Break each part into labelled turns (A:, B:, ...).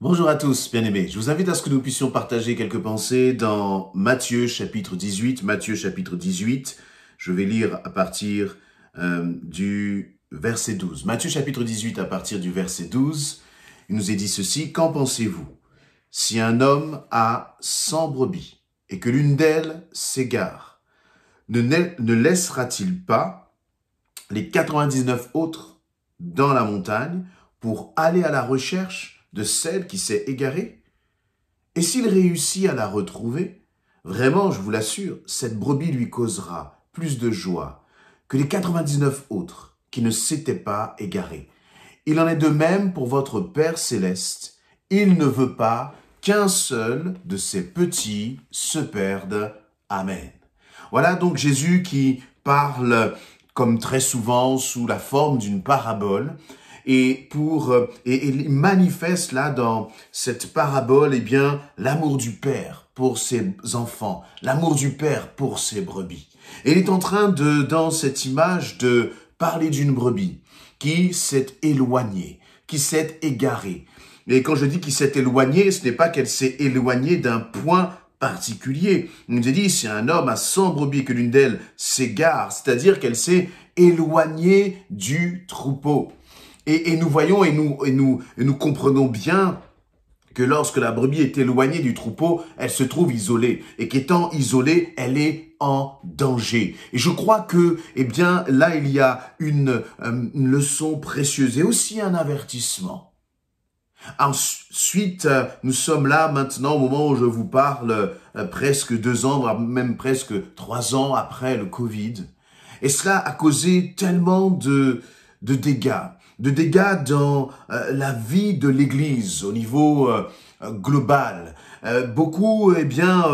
A: Bonjour à tous, bien-aimés. Je vous invite à ce que nous puissions partager quelques pensées dans Matthieu chapitre 18. Matthieu chapitre 18, je vais lire à partir du verset 12. Matthieu chapitre 18 à partir du verset 12, il nous est dit ceci. Qu'en pensez-vous? Si un homme a 100 brebis et que l'une d'elles s'égare, ne laissera-t-il pas les 99 autres dans la montagne pour aller à la recherche de celle qui s'est égarée? Et s'il réussit à la retrouver, vraiment, je vous l'assure, cette brebis lui causera plus de joie que les 99 autres qui ne s'étaient pas égarés. Il en est de même pour votre Père céleste. Il ne veut pas qu'un seul de ses petits se perde. Amen. Voilà donc Jésus qui parle comme très souvent sous la forme d'une parabole. Et il manifeste là dans cette parabole, eh bien, l'amour du Père pour ses enfants, l'amour du Père pour ses brebis. Et il est en train dans cette image, de parler d'une brebis qui s'est éloignée, qui s'est égarée. Et quand je dis qu'il s'est éloignée, ce n'est pas qu'elle s'est éloignée d'un point particulier. Il nous est dit, si un homme a 100 brebis que l'une d'elles s'égare, c'est-à-dire qu'elle s'est éloignée du troupeau. Et nous voyons et nous comprenons bien que lorsque la brebis est éloignée du troupeau, elle se trouve isolée. Et qu'étant isolée, elle est en danger. Et je crois que, eh bien, là, il y a une leçon précieuse et aussi un avertissement. Ensuite, nous sommes là maintenant au moment où je vous parle, presque 2 ans, voire même presque 3 ans après le Covid. Et cela a causé tellement de dégâts dans la vie de l'Église au niveau global. Beaucoup, eh bien,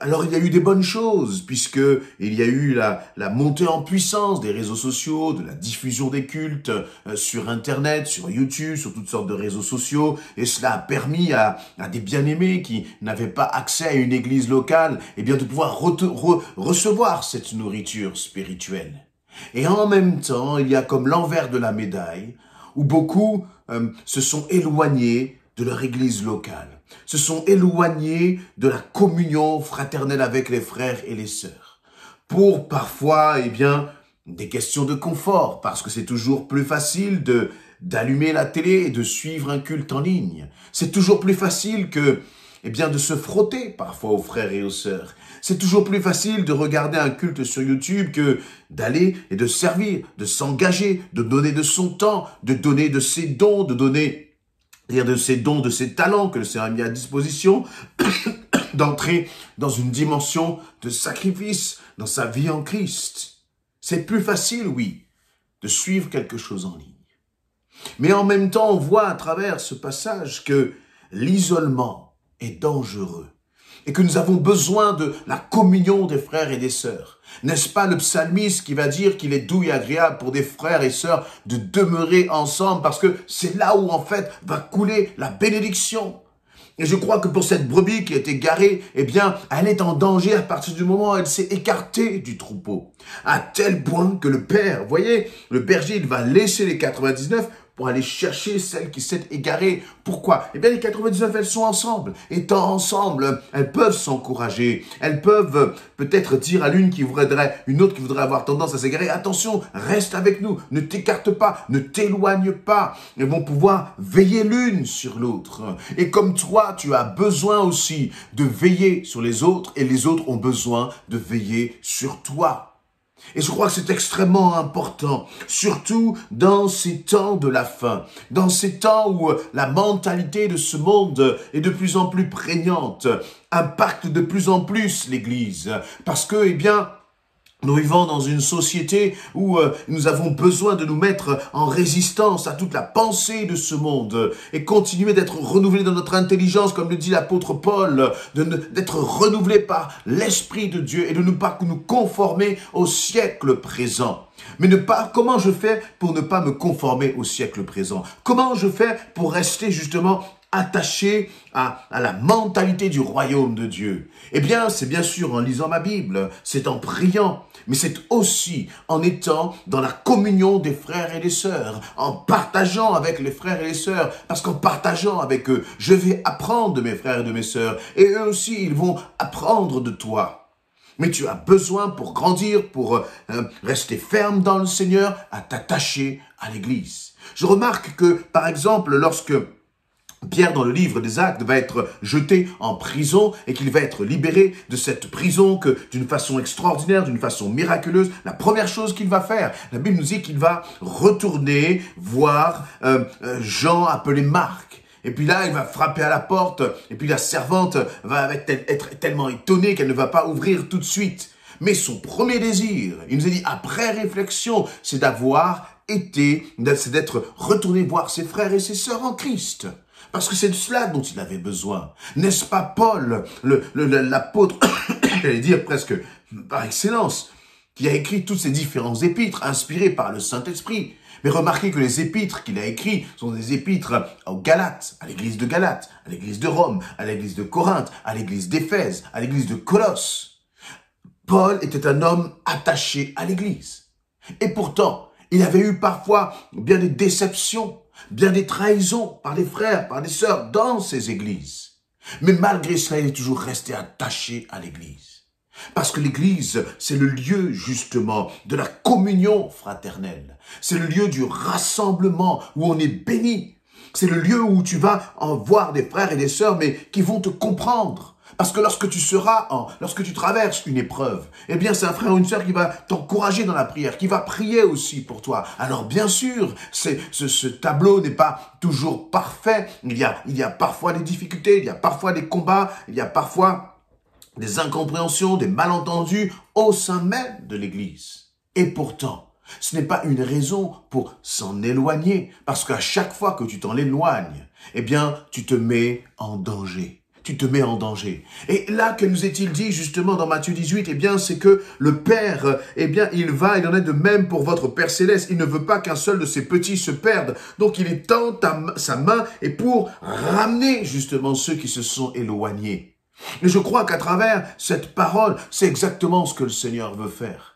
A: alors il y a eu des bonnes choses, puisque il y a eu la montée en puissance des réseaux sociaux, de la diffusion des cultes sur Internet, sur YouTube, sur toutes sortes de réseaux sociaux, et cela a permis à des bien-aimés qui n'avaient pas accès à une église locale, eh bien, de pouvoir recevoir cette nourriture spirituelle. Et en même temps, il y a comme l'envers de la médaille, où beaucoup se sont éloignés de leur église locale, se sont éloignés de la communion fraternelle avec les frères et les sœurs, pour parfois, eh bien, des questions de confort, parce que c'est toujours plus facile d'allumer la télé et de suivre un culte en ligne. C'est toujours plus facile que, eh bien, de se frotter parfois aux frères et aux sœurs. C'est toujours plus facile de regarder un culte sur YouTube que d'aller et de servir, de s'engager, de donner de son temps, de donner de ses dons, de donner de ses dons, de ses talents que le Seigneur a mis à disposition, d'entrer dans une dimension de sacrifice dans sa vie en Christ. C'est plus facile, oui, de suivre quelque chose en ligne. Mais en même temps, on voit à travers ce passage que l'isolement est dangereux et que nous avons besoin de la communion des frères et des sœurs. N'est-ce pas le psalmiste qui va dire qu'il est doux et agréable pour des frères et sœurs de demeurer ensemble, parce que c'est là où en fait va couler la bénédiction. Et je crois que pour cette brebis qui est égarée, eh bien, elle est en danger à partir du moment où elle s'est écartée du troupeau. À tel point que le père, voyez, le berger, il va laisser les 99 pour aller chercher celle qui s'est égarée. Pourquoi? Eh bien, les 99, elles sont ensemble. Étant ensemble, elles peuvent s'encourager. Elles peuvent peut-être dire à une autre qui voudrait avoir tendance à s'égarer, attention, reste avec nous, ne t'écarte pas, ne t'éloigne pas. Elles vont pouvoir veiller l'une sur l'autre. Et comme toi, tu as besoin aussi de veiller sur les autres, et les autres ont besoin de veiller sur toi. Et je crois que c'est extrêmement important, surtout dans ces temps de la fin, dans ces temps où la mentalité de ce monde est de plus en plus prégnante, impacte de plus en plus l'Église, parce que, eh bien, nous vivons dans une société où nous avons besoin de nous mettre en résistance à toute la pensée de ce monde et continuer d'être renouvelés dans notre intelligence, comme le dit l'apôtre Paul, d'être renouvelés par l'Esprit de Dieu et de ne pas nous conformer au siècle présent. Mais comment je fais pour ne pas me conformer au siècle présent? Comment je fais pour rester justement attaché à la mentalité du royaume de Dieu? Eh bien, c'est bien sûr en lisant ma Bible, c'est en priant, mais c'est aussi en étant dans la communion des frères et des sœurs, en partageant avec les frères et les sœurs, parce qu'en partageant avec eux, je vais apprendre de mes frères et de mes sœurs, et eux aussi, ils vont apprendre de toi. Mais tu as besoin pour grandir, pour rester ferme dans le Seigneur, à t'attacher à l'Église. Je remarque que, par exemple, lorsque Pierre, dans le livre des Actes, va être jeté en prison et qu'il va être libéré de cette prison que d'une façon extraordinaire, d'une façon miraculeuse, la première chose qu'il va faire, la Bible nous dit qu'il va retourner voir Jean appelé Marc. Et puis là, il va frapper à la porte et puis la servante va être tellement étonnée qu'elle ne va pas ouvrir tout de suite. Mais son premier désir, il nous a dit, après réflexion, c'est d'être retourné voir ses frères et ses sœurs en Christ. Parce que c'est de cela dont il avait besoin. N'est-ce pas Paul, l'apôtre, j'allais dire presque par excellence, qui a écrit toutes ces différents épîtres inspirés par le Saint-Esprit. Mais remarquez que les épîtres qu'il a écrits sont des épîtres aux Galates, à l'église de Galate, à l'église de Rome, à l'église de Corinthe, à l'église d'Éphèse, à l'église de Colosse. Paul était un homme attaché à l'église. Et pourtant, il avait eu parfois bien des déceptions, bien des trahisons par des frères, par des sœurs dans ces églises. Mais malgré cela, il est toujours resté attaché à l'église. Parce que l'église, c'est le lieu justement de la communion fraternelle. C'est le lieu du rassemblement où on est béni. C'est le lieu où tu vas en voir des frères et des sœurs, mais qui vont te comprendre. Parce que lorsque tu traverses une épreuve, eh bien c'est un frère ou une sœur qui va t'encourager dans la prière, qui va prier aussi pour toi. Alors bien sûr, ce tableau n'est pas toujours parfait. Il y a parfois des difficultés, il y a parfois des combats, il y a parfois des incompréhensions, des malentendus au sein même de l'Église. Et pourtant, ce n'est pas une raison pour s'en éloigner, parce qu'à chaque fois que tu t'en éloignes, eh bien tu te mets en danger. Tu te mets en danger. Et là, que nous est-il dit justement dans Matthieu 18? Eh bien, c'est que le Père, eh bien, il en est de même pour votre Père Céleste. Il ne veut pas qu'un seul de ses petits se perde. Donc, il étend sa main et pour ramener justement ceux qui se sont éloignés. Et je crois qu'à travers cette parole, c'est exactement ce que le Seigneur veut faire.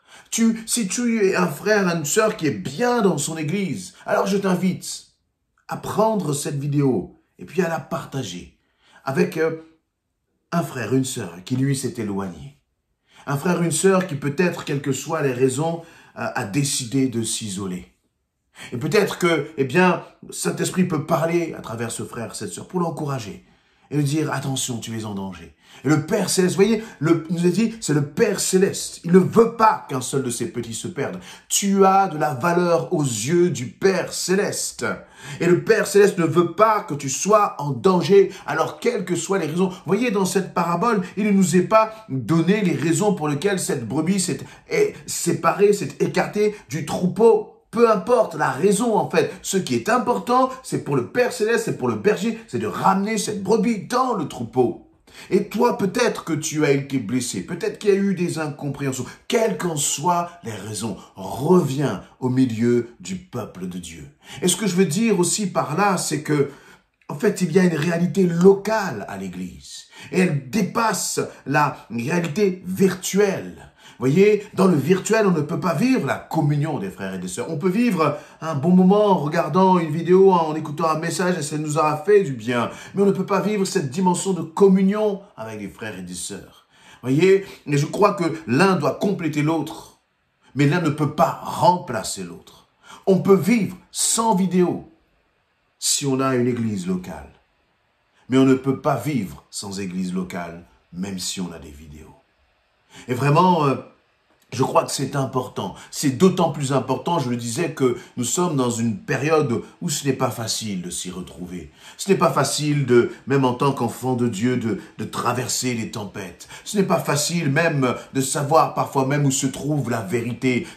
A: Si tu es un frère, une sœur qui est bien dans son église, alors je t'invite à prendre cette vidéo et puis à la partager avec un frère, une sœur qui lui s'est éloigné. Un frère, une sœur qui peut-être, quelles que soient les raisons, a décidé de s'isoler. Et peut-être que, eh bien, Saint-Esprit peut parler à travers ce frère, cette sœur, pour l'encourager et lui dire, attention, tu es en danger. Et le Père Céleste, vous voyez, il nous a dit, c'est le Père Céleste. Il ne veut pas qu'un seul de ses petits se perde. Tu as de la valeur aux yeux du Père Céleste. Et le Père Céleste ne veut pas que tu sois en danger. Alors, quelles que soient les raisons. Vous voyez, dans cette parabole, il ne nous est pas donné les raisons pour lesquelles cette brebis s'est séparée, s'est écartée du troupeau. Peu importe la raison, en fait. Ce qui est important, c'est pour le Père Céleste, c'est pour le berger, c'est de ramener cette brebis dans le troupeau. Et toi, peut-être que tu as été blessé, peut-être qu'il y a eu des incompréhensions. Quelles qu'en soient les raisons, reviens au milieu du peuple de Dieu. Et ce que je veux dire aussi par là, c'est que, en fait, il y a une réalité locale à l'Église. Et elle dépasse la réalité virtuelle. Vous voyez, dans le virtuel, on ne peut pas vivre la communion des frères et des sœurs. On peut vivre un bon moment en regardant une vidéo, en écoutant un message, et ça nous aura fait du bien. Mais on ne peut pas vivre cette dimension de communion avec les frères et des sœurs. Vous voyez, et je crois que l'un doit compléter l'autre, mais l'un ne peut pas remplacer l'autre. On peut vivre sans vidéo si on a une église locale. Mais on ne peut pas vivre sans église locale, même si on a des vidéos. Et vraiment, je crois que c'est important. C'est d'autant plus important, je le disais, que nous sommes dans une période où ce n'est pas facile de s'y retrouver. Ce n'est pas facile, même en tant qu'enfant de Dieu, de traverser les tempêtes. Ce n'est pas facile même de savoir parfois même où se trouve la vérité.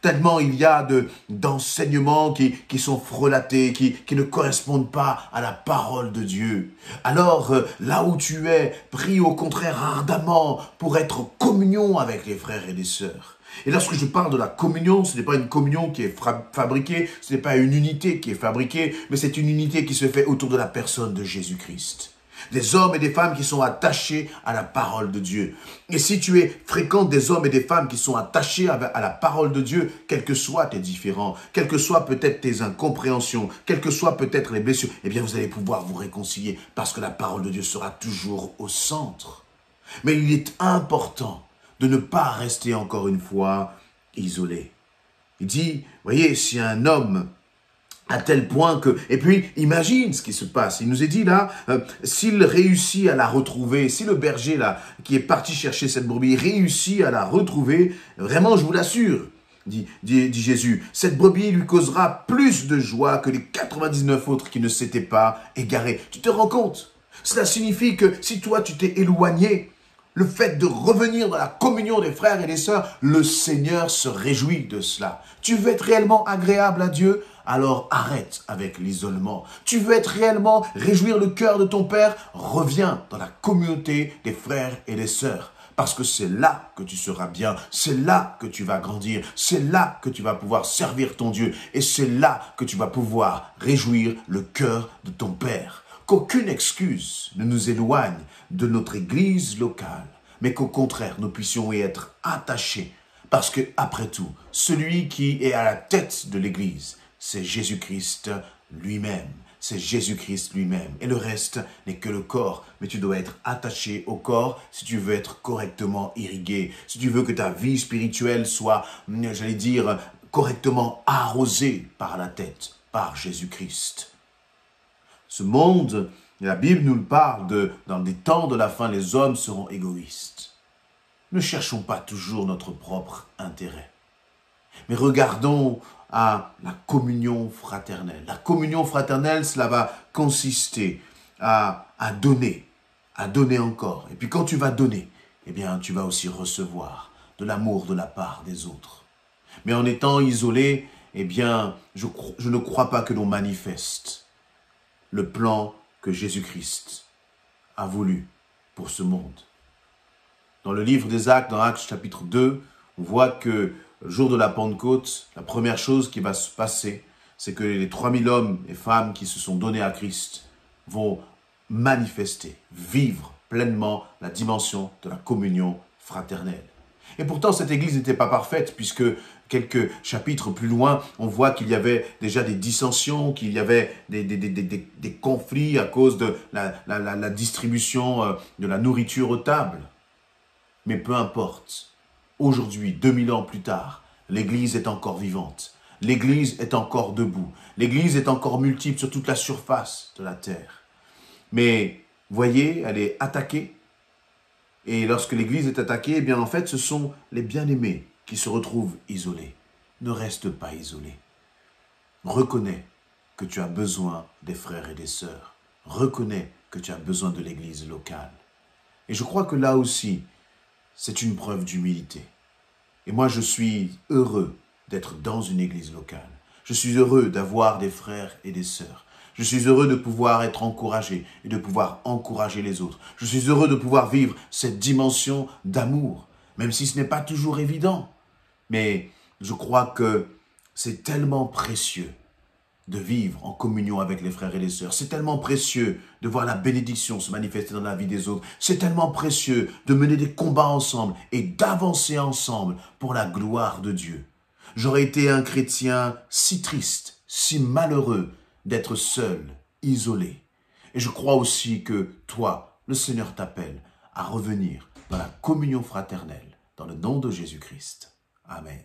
A: Tellement il y a d'enseignements qui sont frelatés, qui ne correspondent pas à la parole de Dieu. Alors, là où tu es, prie au contraire ardemment pour être en communion avec les frères et les sœurs. Et lorsque je parle de la communion, ce n'est pas une communion qui est fabriquée, ce n'est pas une unité qui est fabriquée, mais c'est une unité qui se fait autour de la personne de Jésus-Christ. Des hommes et des femmes qui sont attachés à la parole de Dieu. Et si tu es fréquente des hommes et des femmes qui sont attachés à la parole de Dieu, quels que soient tes différends, quelles que soient peut-être tes incompréhensions, quelles que soient peut-être les blessures, eh bien vous allez pouvoir vous réconcilier parce que la parole de Dieu sera toujours au centre. Mais il est important de ne pas rester encore une fois isolé. Il dit, voyez, si un homme à tel point que... Et puis, imagine ce qui se passe. Il nous est dit là, s'il réussit à la retrouver, si le berger là, qui est parti chercher cette brebis, réussit à la retrouver, vraiment, je vous l'assure, dit Jésus, cette brebis lui causera plus de joie que les 99 autres qui ne s'étaient pas égarés. Tu te rends compte? Cela signifie que si toi, tu t'es éloigné, le fait de revenir dans la communion des frères et des sœurs, le Seigneur se réjouit de cela. Tu veux être réellement agréable à Dieu? Alors arrête avec l'isolement. Tu veux être réellement réjouir le cœur de ton Père? Reviens dans la communauté des frères et des sœurs. Parce que c'est là que tu seras bien, c'est là que tu vas grandir, c'est là que tu vas pouvoir servir ton Dieu et c'est là que tu vas pouvoir réjouir le cœur de ton Père. Qu'aucune excuse ne nous éloigne de notre église locale, mais qu'au contraire, nous puissions y être attachés. Parce que, après tout, celui qui est à la tête de l'église, c'est Jésus-Christ lui-même. C'est Jésus-Christ lui-même. Et le reste n'est que le corps. Mais tu dois être attaché au corps si tu veux être correctement irrigué. Si tu veux que ta vie spirituelle soit, j'allais dire, correctement arrosée par la tête, par Jésus-Christ. Ce monde, la Bible nous le parle, dans des temps de la fin, les hommes seront égoïstes. Ne cherchons pas toujours notre propre intérêt. Mais regardons à la communion fraternelle. La communion fraternelle, cela va consister à donner encore. Et puis quand tu vas donner, eh bien tu vas aussi recevoir de l'amour de la part des autres. Mais en étant isolé, eh bien je ne crois pas que l'on manifeste le plan que Jésus-Christ a voulu pour ce monde. Dans le livre des Actes, dans Actes chapitre 2, on voit que le jour de la Pentecôte, la première chose qui va se passer, c'est que les 3000 hommes et femmes qui se sont donnés à Christ vont manifester, vivre pleinement la dimension de la communion fraternelle. Et pourtant, cette église n'était pas parfaite, puisque quelques chapitres plus loin, on voit qu'il y avait déjà des dissensions, qu'il y avait des conflits à cause de la distribution de la nourriture aux tables. Mais peu importe. Aujourd'hui, 2000 ans plus tard, l'Église est encore vivante. L'Église est encore debout. L'Église est encore multiple sur toute la surface de la terre. Mais, voyez, elle est attaquée. Et lorsque l'Église est attaquée, eh bien en fait, ce sont les bien-aimés qui se retrouvent isolés. Ne reste pas isolé. Reconnais que tu as besoin des frères et des sœurs. Reconnais que tu as besoin de l'Église locale. Et je crois que là aussi, c'est une preuve d'humilité. Et moi, je suis heureux d'être dans une église locale. Je suis heureux d'avoir des frères et des sœurs. Je suis heureux de pouvoir être encouragé et de pouvoir encourager les autres. Je suis heureux de pouvoir vivre cette dimension d'amour, même si ce n'est pas toujours évident. Mais je crois que c'est tellement précieux de vivre en communion avec les frères et les sœurs. C'est tellement précieux de voir la bénédiction se manifester dans la vie des autres. C'est tellement précieux de mener des combats ensemble et d'avancer ensemble pour la gloire de Dieu. J'aurais été un chrétien si triste, si malheureux d'être seul, isolé. Et je crois aussi que toi, le Seigneur t'appelle à revenir dans la communion fraternelle, dans le nom de Jésus-Christ. Amen.